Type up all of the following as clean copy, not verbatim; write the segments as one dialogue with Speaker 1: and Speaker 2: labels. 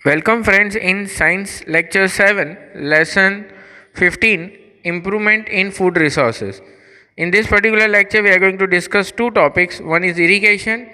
Speaker 1: Welcome friends in Science Lecture 7, Lesson 15, Improvement in Food Resources. In this particular lecture, we are going to discuss two topics. One is irrigation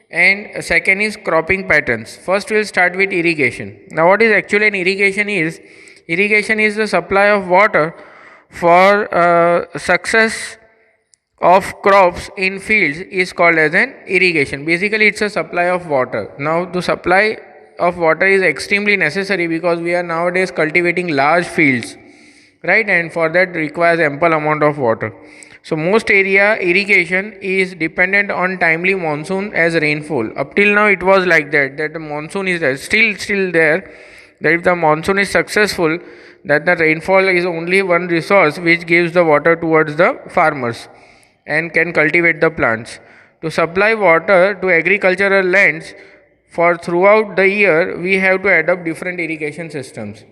Speaker 1: and second is cropping patterns. First, we will start with irrigation. Now, what is actually an irrigation is? Irrigation is the supply of water for success of crops in fields is called as an irrigation. Basically, it's a supply of water. Now, the supply of water is extremely necessary because we are nowadays cultivating large fields, right? And for that requires ample amount of water. So most area irrigation is dependent on timely monsoon as rainfall. Up till now it was like that the monsoon is there, still there, that if the monsoon is successful, that the rainfall is only one resource which gives the water towards the farmers and can cultivate the plants. To supply water to agricultural lands for throughout the year, we have to adopt different irrigation systems,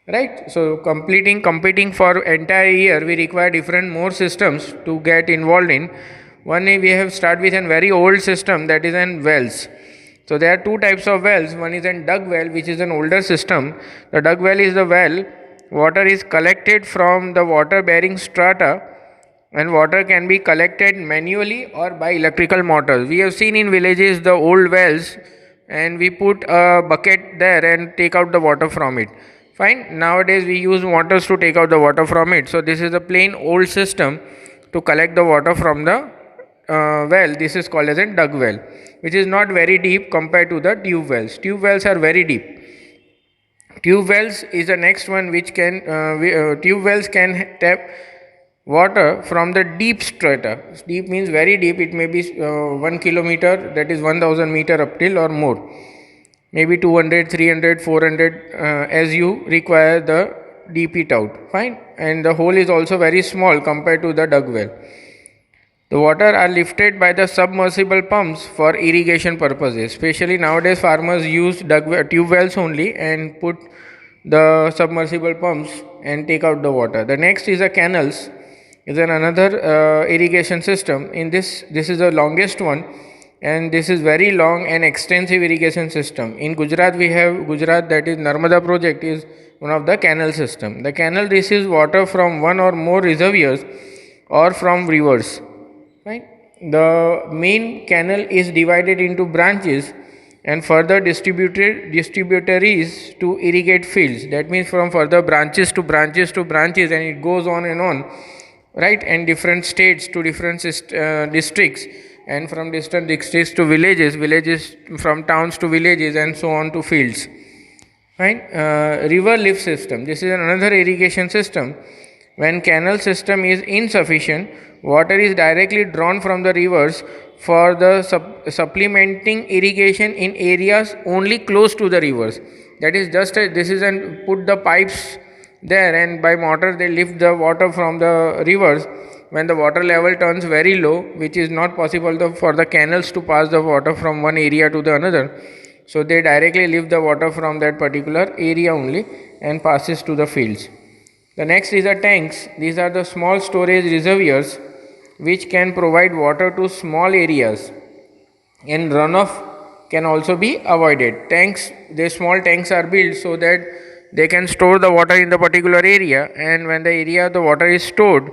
Speaker 1: right? So competing for entire year, we require different more systems to get involved in. One, we have start with a very old system, that is an wells. So there are two types of wells. One is a dug well, which is an older system. The dug well is the well water is collected from the water bearing strata, and water can be collected manually or by electrical motors. We have seen in villages the old wells, and we put a bucket there and take out the water from it. Fine. Nowadays we use motors to take out the water from it. So this is a plain old system to collect the water from the well. This is called as a dug well, which is not very deep compared to the tube wells. Tube wells are very deep. Tube wells is the next one which can tube wells can tap water from the deep strata. Deep means very deep. It may be 1 kilometer, that is 1000 meter up till or more, maybe 200, 300, 400 as you require the deep it out. Fine. And the hole is also very small compared to the dug well. The water are lifted by the submersible pumps for irrigation purposes. Especially nowadays farmers use tube wells only and put the submersible pumps and take out the water. The next is the canals, is another irrigation system. In this is the longest one, and this is very long and extensive irrigation system. In Gujarat we have that is Narmada project is one of the canal system. The canal receives water from one or more reservoirs or from rivers. Right? The main canal is divided into branches and further distributaries to irrigate fields. That means from further branches to branches to branches, and it goes on and on, right? And different states to different districts, and from distant districts to villages from towns to villages, and so on to fields. Right? River lift system. This is another irrigation system. When canal system is insufficient, water is directly drawn from the rivers for the supplementing irrigation in areas only close to the rivers. That is this is an put the pipes there, and by motor they lift the water from the rivers. When the water level turns very low, which is not possible for the canals to pass the water from one area to the another, so they directly lift the water from that particular area only and passes to the fields. The next is the tanks. These are the small storage reservoirs which can provide water to small areas, and runoff can also be avoided. Small tanks are built so that they can store the water in the particular area, and when the area the water is stored,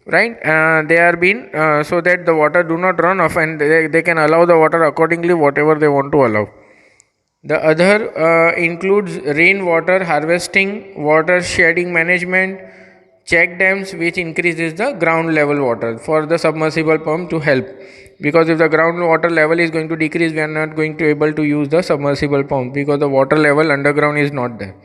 Speaker 1: right, they are being so that the water do not run off, and they can allow the water accordingly whatever they want to allow. The other includes rainwater harvesting, water shedding management, check dams, which increases the ground level water for the submersible pump to help. Because if the ground water level is going to decrease, we are not going to able to use the submersible pump because the water level underground is not there.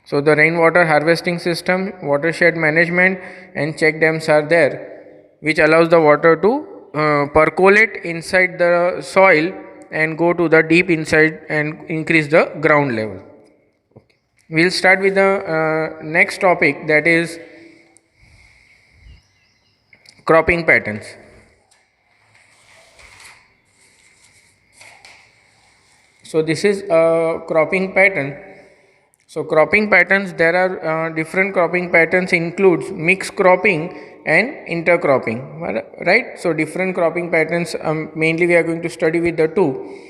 Speaker 1: So the rainwater harvesting system, watershed management, and check dams are there, which allows the water to percolate inside the soil and go to the deep inside and increase the ground level. We'll start with the next topic, that is cropping patterns. So this is a cropping pattern. So cropping patterns, there are different cropping patterns includes mixed cropping and intercropping, right? So different cropping patterns, mainly we are going to study with the two.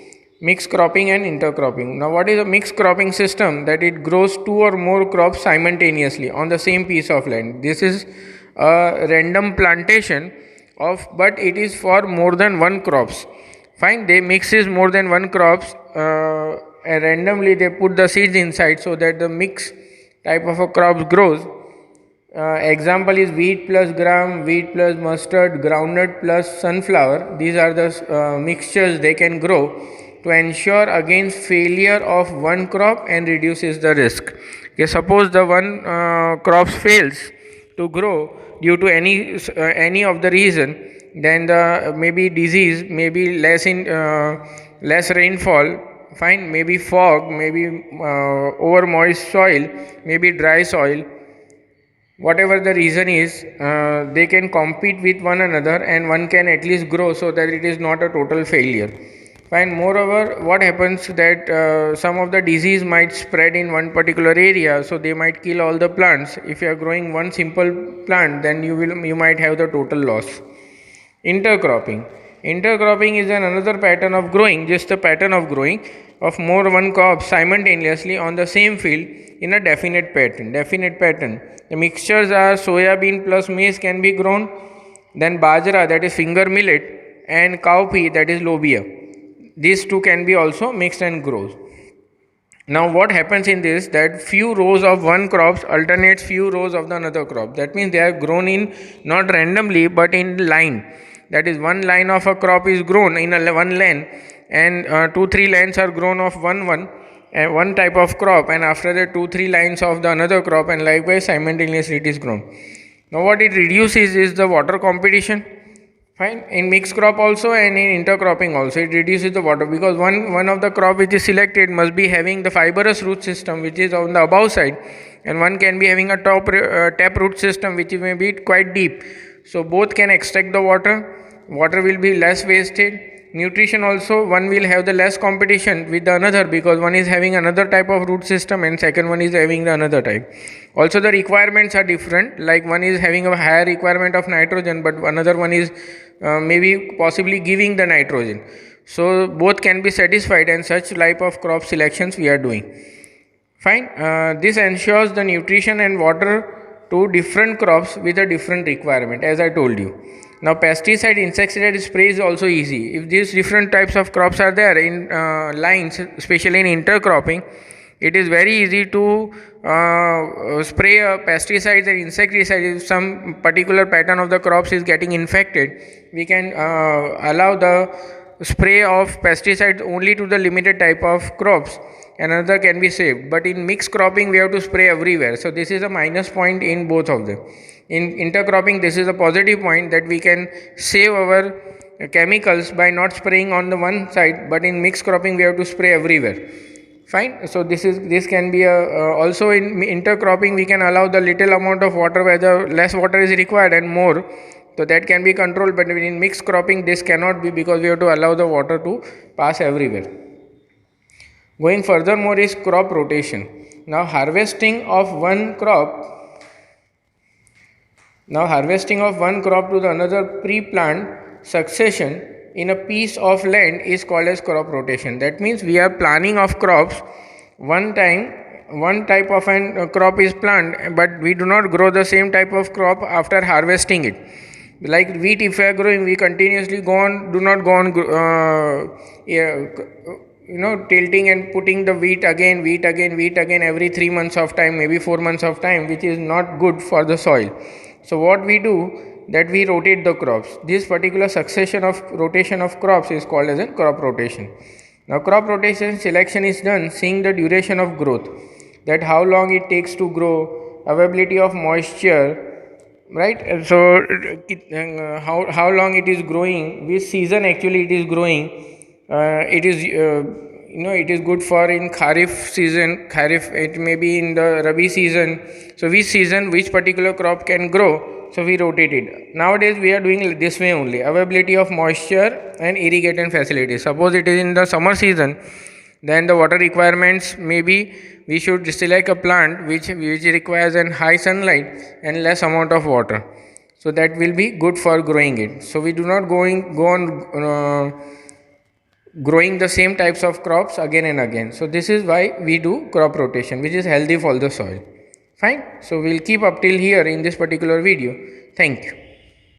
Speaker 1: Mixed cropping and intercropping. Now, what is a mixed cropping system? That it grows two or more crops simultaneously on the same piece of land. This is a random plantation of, but it is for more than one crops. Fine, they mixes more than one crops and randomly they put the seeds inside so that the mix type of a crop grows. Example is wheat plus gram, wheat plus mustard, groundnut plus sunflower. These are the mixtures they can grow to ensure against failure of one crop and reduces the risk. Okay, suppose the one crop fails to grow due to any of the reason, then the maybe disease, maybe less rainfall, fine, maybe fog, maybe over moist soil, maybe dry soil, whatever the reason is, they can compete with one another and one can at least grow so that it is not a total failure. Fine. Moreover, what happens that some of the disease might spread in one particular area, so they might kill all the plants. If you are growing one simple plant, then you might have the total loss. Intercropping. Intercropping is another pattern of growing, just a pattern of growing of more one crop simultaneously on the same field in a definite pattern. The mixtures are soya bean plus maize can be grown, then bajra, that is finger millet, and cowpea, that is lobia. These two can be also mixed and grown. Now what happens in this, that few rows of one crop alternates few rows of the another crop. That means they are grown in not randomly but in line. That is, one line of a crop is grown in one lane, and 2-3 lines are grown of one type of crop, and after that 2-3 lines of the another crop, and likewise simultaneously it is grown. Now what it reduces is the water competition. Fine. In mixed crop also and in intercropping also, it reduces the water, because one of the crop which is selected must be having the fibrous root system which is on the above side, and one can be having a tap root system which may be quite deep. So both can extract the water will be less wasted. Nutrition also, one will have the less competition with the another, because one is having another type of root system and second one is having the another type. Also the requirements are different, like one is having a higher requirement of nitrogen, but another one is maybe possibly giving the nitrogen. So both can be satisfied, and such type of crop selections we are doing. Fine. This ensures the nutrition and water to different crops with a different requirement, as I told you. Now pesticide, insecticide spray is also easy. If these different types of crops are there in lines, especially in intercropping, it is very easy to spray pesticides and insecticides. If some particular pattern of the crops is getting infected, we can allow the spray of pesticides only to the limited type of crops, and another can be saved. But in mixed cropping we have to spray everywhere, so this is a minus point in both of them. In intercropping this is a positive point, that we can save our chemicals by not spraying on the one side, but in mixed cropping we have to spray everywhere. Fine. So this can be also in intercropping we can allow the little amount of water where the less water is required and more, so that can be controlled. But in mixed cropping this cannot be, because we have to allow the water to pass everywhere. Going furthermore is crop rotation. Now harvesting of one crop to the another pre-plant succession in a piece of land is called as crop rotation. That means we are planting of crops. One type of an crop is planted, but we do not grow the same type of crop after harvesting it. Like wheat, if we are growing, we continuously do not go on tilting and putting the wheat again every 3 months of time, maybe 4 months of time, which is not good for the soil. So what we do, that we rotate the crops. This particular succession of rotation of crops is called as a crop rotation. Now crop rotation selection is done seeing the duration of growth, that how long it takes to grow, availability of moisture, right? So how long it is growing, which season actually it is growing. It is good for in Kharif season. It may be in the Rabi season. So which season which particular crop can grow, so we rotate it. Nowadays we are doing this way only, availability of moisture and irrigation facilities. Suppose it is in the summer season, then the water requirements, maybe we should select a plant which requires an high sunlight and less amount of water, so that will be good for growing it. So we do not go on growing the same types of crops again and again. So this is why we do crop rotation, which is healthy for the soil. Fine. So we'll keep up till here in this particular video. Thank you.